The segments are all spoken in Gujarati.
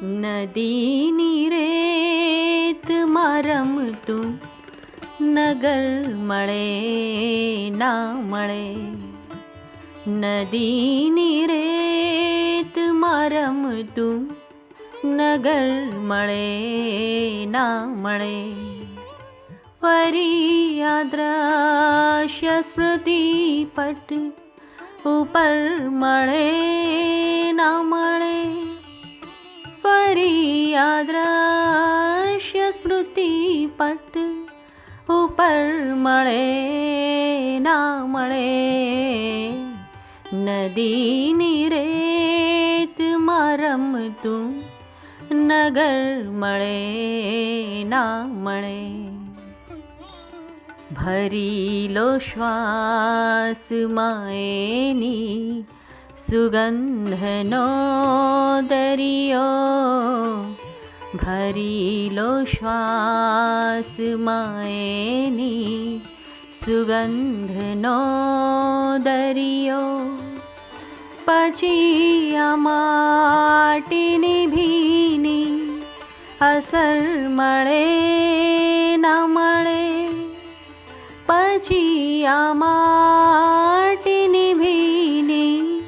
નદીની રેતમાં રમતું નગર મળે ના મળે. નદીની રેતમાં રમતું નગર મળે ના મળે. ફરી આ દ્રશ્ય સ્મૃતિ પટ ઉપર મળે ના મળે. ફરી આ દ્રશ્ય સ્મૃતિ પટ ઉપર મળે ના મળે. નદીની રેતમાં રમતું નગર મળે ના મળે. ભરી લો શ્વાસમાં એની સુગંધનો દરિયો. ભરી લો શ્વાસમાં એની સુગંધનો દરિયો. પછી આ માટીની ભીની અસર મળે ના મળે. પછી આ માટીની ભીની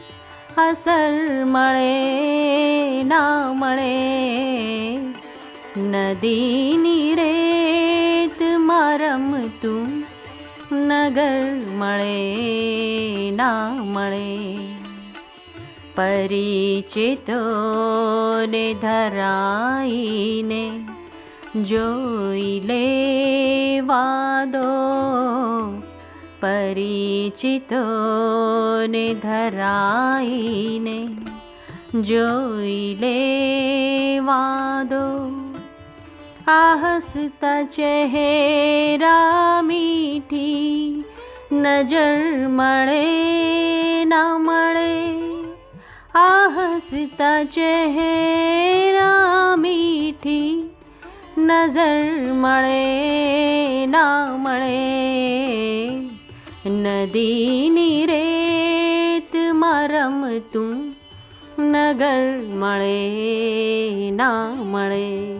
અસર મળે ના મળે. નદીની રેતમાં રમતું નગર મળે ના મળે. પરિચિતોને ધરાઈને જોઈ લેવા દો. પરિચિતોને ધરાઈને જોઈ લેવા દો. આ હસતા ચહેરા મીઠી નજર મળે ના મળે. આ હસતા ચહેરા મીઠી નજર મળે ના મળે. નદીની રેતમાં રમતું નગર મળે ના મળે.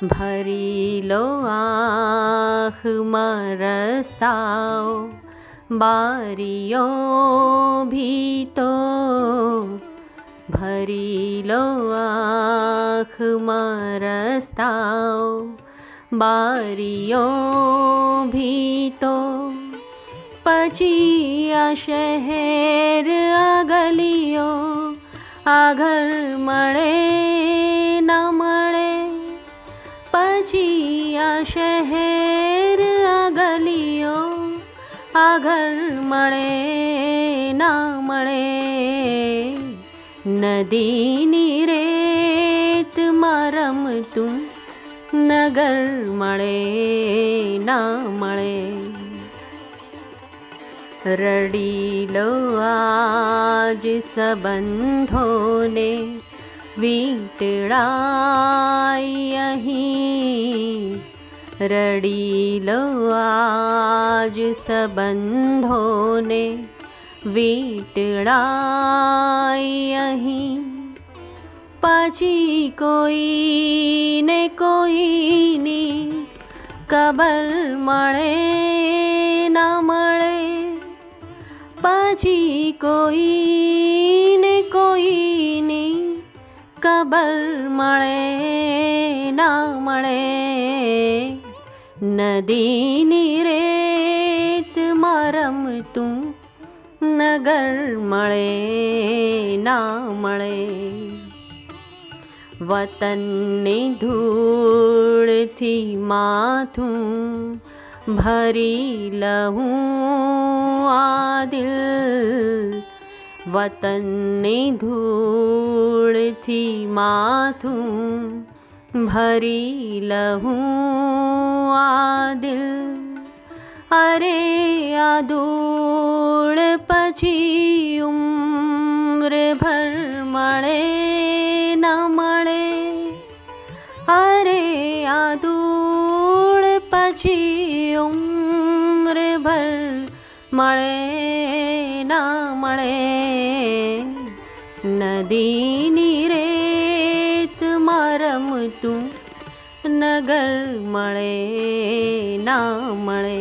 ભરી લો આંખમાં રસ્તાઓ બારીઓ ભી તો. ભરી લો આંખમાં રસ્તાઓ બારીઓ ભી તો. પછી આ શહેર આ ગલીઓ આ ઘર મળે ના મળે. પછી આ શહેર આ ગલીઓ આ ઘર મળે ના મળે. નદીની રેતમાં રમતું નગર મળે ના મળે. રડી લો આજ સંબંધોને વીંટળાઈ અહીં. રડી લો આજ સંબંધોને વીંટળાઈ અહીં. પછી કોઈને કોઈની ખબર મળે ના મળે. પછી કોઈને કોઈની ખબર મળે ના મળે. નદીની રેતમાં રમતું નગર મળે ના મળે. વતનની ધૂળથી માથું ભરી લઉં આ દિલ. વતનની ધૂળથી માથું ભરી લઉં આ દિલ. અરે આ ધૂળ પછી ઉમ્ર ભર મળે ના મળે. અરે આ ધૂળ પછી ઉમ્ર ભર મળે ના મળે. નદીની રે નગર મળે ના મળે.